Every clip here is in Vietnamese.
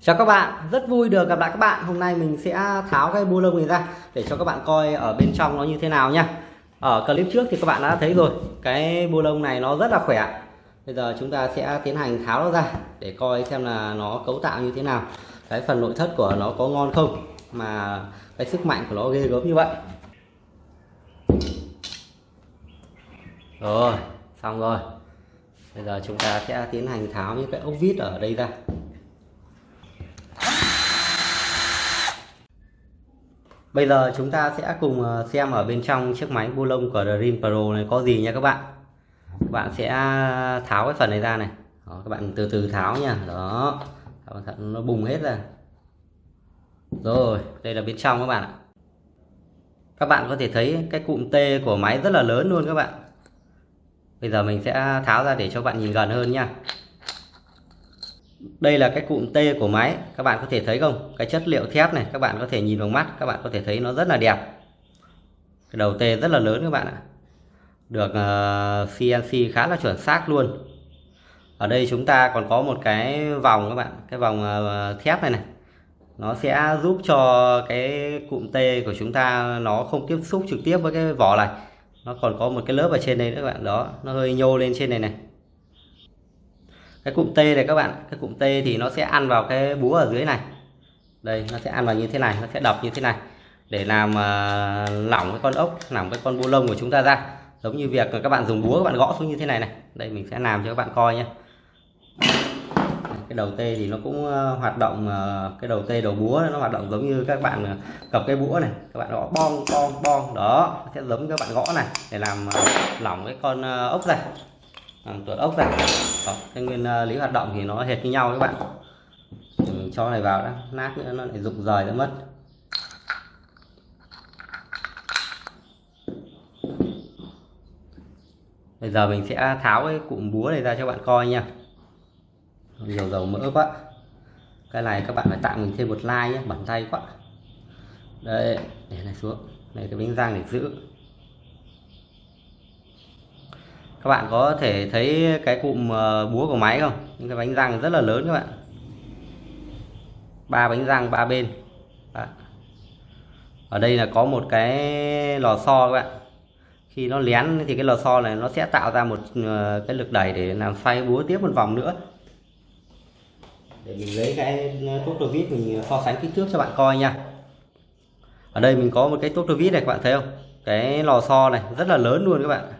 Chào các bạn, rất vui được gặp lại các bạn. Hôm nay mình sẽ tháo cái bu lông này ra để cho các bạn coi ở bên trong nó như thế nào nha. Ở clip trước thì các bạn đã thấy rồi, cái bu lông này nó rất là khỏe. Bây giờ chúng ta sẽ tiến hành tháo nó ra để coi xem là nó cấu tạo như thế nào, cái phần nội thất của nó có ngon không, mà cái sức mạnh của nó ghê gớm như vậy. Rồi, xong rồi. Bây giờ chúng ta sẽ tiến hành tháo những cái ốc vít ở đây ra. Bây giờ chúng ta sẽ cùng xem ở bên trong chiếc máy bu lông của Dream Pro này có gì nha các bạn. Các bạn sẽ tháo cái phần này ra này. Đó, các bạn từ từ tháo nha. Đó, cẩn thận nó bùng hết ra. Rồi, đây là bên trong các bạn ạ. Các bạn có thể thấy cái cụm T của máy rất là lớn luôn các bạn. Bây giờ mình sẽ tháo ra để cho các bạn nhìn gần hơn nha. Đây là cái cụm T của máy, các bạn có thể thấy không? Cái chất liệu thép này các bạn có thể nhìn bằng mắt, các bạn có thể thấy nó rất là đẹp. Cái đầu T rất là lớn các bạn ạ. Được CNC khá là chuẩn xác luôn. Ở đây chúng ta còn có một cái vòng các bạn, cái vòng thép này này. Nó sẽ giúp cho cái cụm T của chúng ta nó không tiếp xúc trực tiếp với cái vỏ này. Nó còn có một cái lớp ở trên đây nữa các bạn, đó, nó hơi nhô lên trên này này. Cái cụm T này các bạn, cái cụm T thì nó sẽ ăn vào cái búa ở dưới này. Đây, nó sẽ ăn vào như thế này, nó sẽ đập như thế này để làm lỏng cái con ốc, lỏng cái con bu lông của chúng ta ra. Giống như việc các bạn dùng búa các bạn gõ xuống như thế này này. Đây mình sẽ làm cho các bạn coi nhé. Cái đầu T thì nó cũng hoạt động, cái đầu T đầu búa nó hoạt động giống như các bạn cầm cái búa này, các bạn gõ bong bong bong, đó sẽ giống các bạn gõ này để làm lỏng cái con ốc ra, làm tuột ốc ra. Đó, cái nguyên lý hoạt động thì nó hệt như nhau các bạn. Mình cho này vào đã, nát nữa nó lại rụng rời ra mất. Bây giờ mình sẽ tháo cái cụm búa này ra cho bạn coi nha. Nhiều dầu mỡ quá. Cái này các bạn phải tặng mình thêm một like nhé, bẩn tay quá. Đây, để này xuống. Đây cái bánh răng để giữ. Các bạn có thể thấy cái cụm búa của máy không? Những cái bánh răng rất là lớn các bạn. 3 bánh răng 3 bên. Đó. Ở đây là có một cái lò xo các bạn. Khi nó lén thì cái lò xo này nó sẽ tạo ra một cái lực đẩy để làm xoay búa tiếp một vòng nữa. Để mình lấy cái tuốt tô vít mình so sánh kích thước cho bạn coi nha. Ở đây mình có một cái tuốt tô vít này, các bạn thấy không? Cái lò xo này rất là lớn luôn các bạn.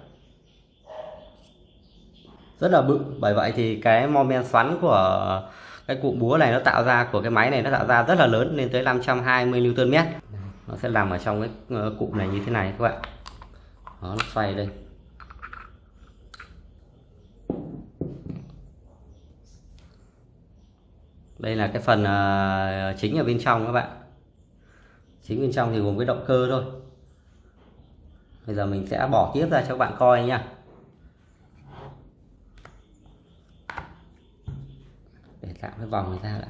Rất là bự, bởi vậy thì cái mo men xoắn của cái cụm búa này nó tạo ra, của cái máy này nó tạo ra rất là lớn, lên tới 520 Nm. Nó sẽ nằm ở trong cái cụm này như thế này các bạn. Đó, nó xoay đây. Đây là cái phần chính ở bên trong các bạn. Chính bên trong thì gồm cái động cơ thôi. Bây giờ mình sẽ bỏ tiếp ra cho các bạn coi nha. Để tạo cái vòng này ra đã.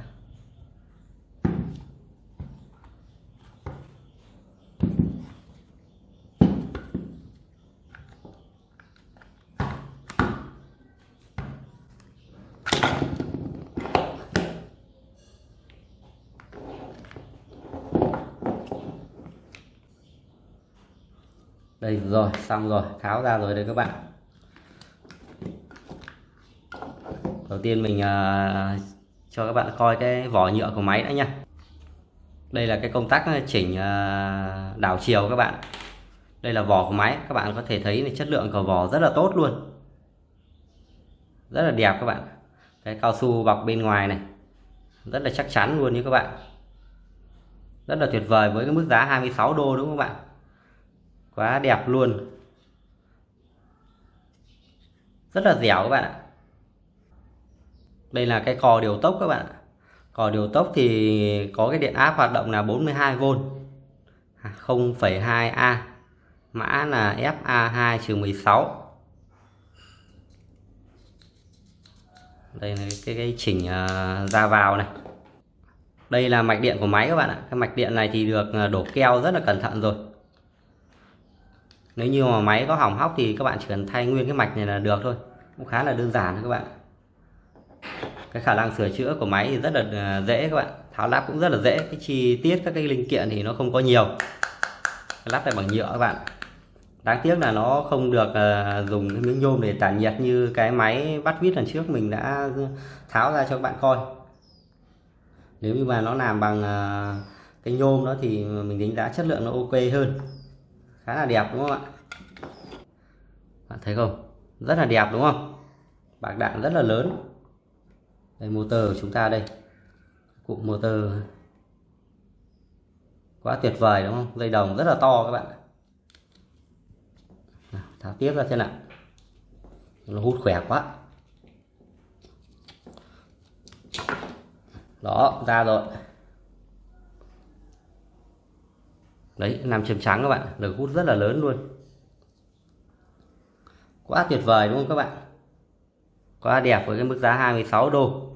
Đây rồi, xong rồi, tháo ra rồi đây các bạn. Đầu tiên mình cho các bạn coi cái vỏ nhựa của máy đã nha. Đây là cái công tắc chỉnh đảo chiều các bạn. Đây là vỏ của máy, các bạn có thể thấy này, chất lượng của vỏ rất là tốt luôn. Rất là đẹp các bạn. Cái cao su bọc bên ngoài này rất là chắc chắn luôn như các bạn. Rất là tuyệt vời với cái mức giá 26 đô đúng không các bạn? Quá đẹp luôn. Rất là dẻo các bạn ạ. Đây là cái cò điều tốc các bạn ạ. Cò điều tốc thì có cái điện áp hoạt động là 42V 0,2A, mã là FA2-16. Đây là cái chỉnh ra vào này. Đây là mạch điện của máy các bạn ạ. Cái mạch điện này thì được đổ keo rất là cẩn thận rồi. Nếu như mà máy có hỏng hóc thì các bạn chỉ cần thay nguyên cái mạch này là được thôi. Cũng khá là đơn giản thôi các bạn. Cái khả năng sửa chữa của máy thì rất là dễ các bạn, tháo lắp cũng rất là dễ. Cái chi tiết các cái linh kiện thì nó không có nhiều. Cái lắp này bằng nhựa các bạn. Đáng tiếc là nó không được dùng cái miếng nhôm để tản nhiệt như cái máy bắt vít lần trước mình đã tháo ra cho các bạn coi. Nếu như mà nó làm bằng cái nhôm đó thì mình đánh giá chất lượng nó ok hơn, khá là đẹp đúng không ạ? Bạn thấy không, rất là đẹp đúng không? Bạc đạn rất là lớn. Đây motor của chúng ta đây, cụm motor quá tuyệt vời đúng không? Dây đồng rất là to các bạn. Tháo tiếp ra xem nào, nó hút khỏe quá. Đó, ra rồi. Đấy, nam châm trắng các bạn, lực hút rất là lớn luôn. Quá tuyệt vời đúng không các bạn? Quá đẹp với cái mức giá 26 đô.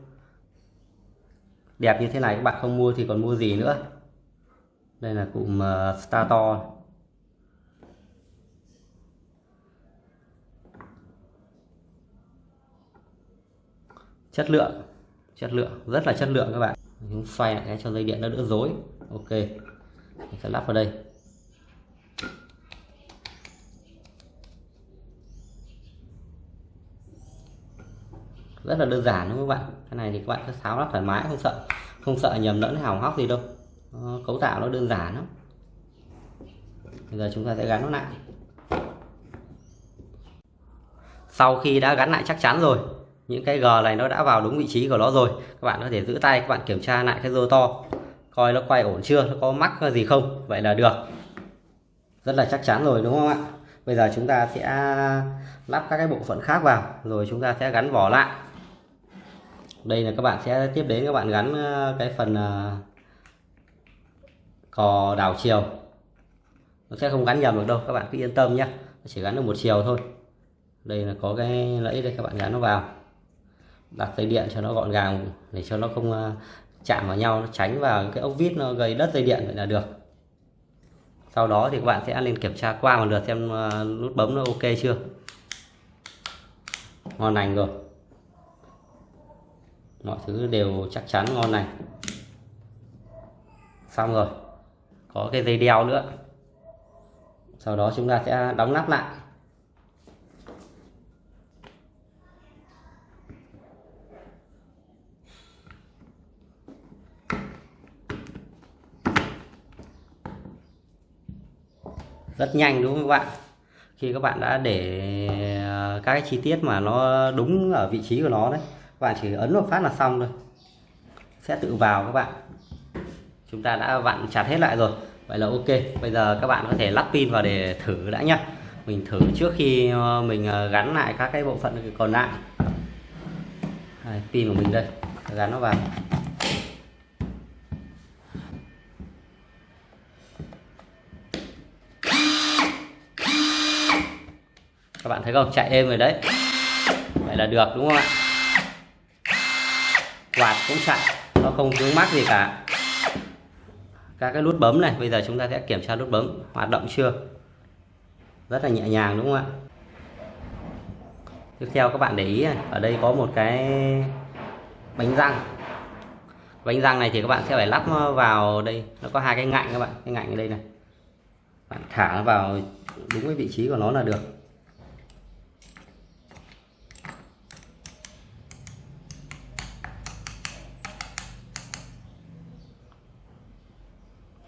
Đẹp như thế này các bạn không mua thì còn mua gì nữa. Đây là cụm Stator. Chất lượng rất là chất lượng các bạn. Chúng xoay lại cái cho dây điện nó đỡ rối. Ok, mình sẽ lắp vào đây. Rất là đơn giản đúng không các bạn? Cái này thì các bạn cứ tháo lắp thoải mái, không sợ nhầm lẫn hỏng hóc gì đâu. Cấu tạo nó đơn giản lắm. Bây giờ chúng ta sẽ gắn nó lại. Sau khi đã gắn lại chắc chắn rồi, những cái G này nó đã vào đúng vị trí của nó rồi, các bạn có thể giữ tay, các bạn kiểm tra lại cái rotor coi nó quay ổn chưa, nó có mắc gì không, vậy là được. Rất là chắc chắn rồi đúng không ạ? Bây giờ chúng ta sẽ lắp các cái bộ phận khác vào, rồi chúng ta sẽ gắn vỏ lại. Đây là các bạn sẽ tiếp đến các bạn gắn cái phần cò đảo chiều. Nó sẽ không gắn nhầm được đâu, các bạn cứ yên tâm nhé, nó chỉ gắn được một chiều thôi. Đây là có cái lẫy đây, các bạn gắn nó vào, đặt dây điện cho nó gọn gàng để cho nó không chạm vào nhau, nó tránh vào cái ốc vít nó gây đất dây điện, vậy là được. Sau đó thì các bạn sẽ lên kiểm tra qua một lượt xem nút bấm nó ok chưa. Ngon lành rồi, mọi thứ đều chắc chắn ngon lành. Xong rồi, có cái dây đeo nữa. Sau đó chúng ta sẽ đóng nắp lại. Rất nhanh đúng không các bạn? Khi các bạn đã để các cái chi tiết mà nó đúng ở vị trí của nó đấy, các bạn chỉ ấn một phát là xong thôi, sẽ tự vào các bạn. Chúng ta đã vặn chặt hết lại rồi, vậy là ok. Bây giờ các bạn có thể lắp pin vào để thử đã nhá. Mình thử trước khi mình gắn lại các cái bộ phận còn lại. Đây, pin của mình đây, gắn nó vào. Các bạn thấy không, chạy êm rồi đấy, vậy là được đúng không ạ? Quạt cũng chạy, nó không vướng mắc gì cả. Các cái nút bấm này, bây giờ chúng ta sẽ kiểm tra nút bấm hoạt động chưa. Rất là nhẹ nhàng đúng không ạ? Tiếp theo các bạn để ý này, ở đây có một cái bánh răng. Bánh răng này thì các bạn sẽ phải lắp vào đây, nó có hai cái ngạnh các bạn, cái ngạnh ở đây này. Bạn thả nó vào đúng cái vị trí của nó là được.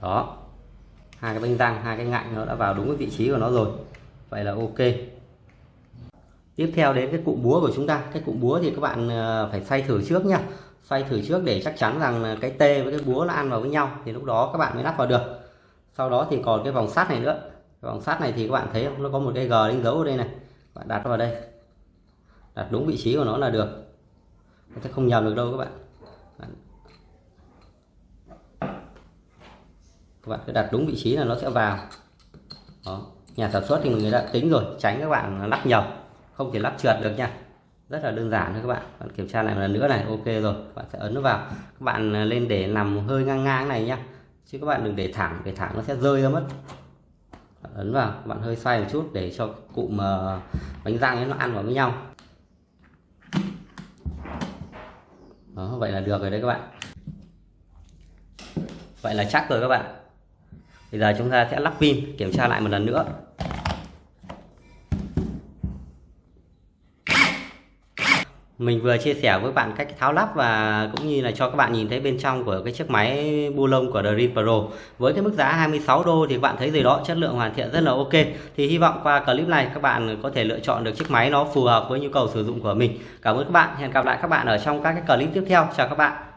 Đó, hai cái bánh răng, hai cái ngạnh nó đã vào đúng cái vị trí của nó rồi, vậy là ok. Tiếp theo đến cái cụm búa của chúng ta. Cái cụm búa thì các bạn phải xoay thử trước nha, xoay thử trước để chắc chắn rằng cái tê với cái búa nó ăn vào với nhau, thì lúc đó các bạn mới lắp vào được. Sau đó thì còn cái vòng sắt này nữa. Cái vòng sắt này thì các bạn thấy không, nó có một cái G đánh dấu ở đây này, bạn đặt vào đây, đặt đúng vị trí của nó là được, nó sẽ không nhầm được đâu các bạn. Các bạn cứ đặt đúng vị trí là nó sẽ vào. Đó, nhà sản xuất thì người đã tính rồi, tránh các bạn lắp nhầm, không thể lắp trượt được nha. Rất là đơn giản thôi các bạn. Bạn kiểm tra lại một lần nữa này, ok rồi, bạn sẽ ấn nó vào. Các bạn lên để nằm hơi ngang ngang này nhá, chứ các bạn đừng để thẳng nó sẽ rơi ra mất. Bạn ấn vào, các bạn hơi xoay một chút để cho cụm bánh răng ấy nó ăn vào với nhau. Đó, vậy là được rồi đấy các bạn. Vậy là chắc rồi các bạn. Bây giờ chúng ta sẽ lắp pin, kiểm tra lại một lần nữa. Mình vừa chia sẻ với bạn cách tháo lắp và cũng như là cho các bạn nhìn thấy bên trong của cái chiếc máy bu lông của Dream Pro. Với cái mức giá 26 đô thì các bạn thấy gì đó, chất lượng hoàn thiện rất là ok. Thì hy vọng qua clip này các bạn có thể lựa chọn được chiếc máy nó phù hợp với nhu cầu sử dụng của mình. Cảm ơn các bạn, hẹn gặp lại các bạn ở trong các cái clip tiếp theo. Chào các bạn.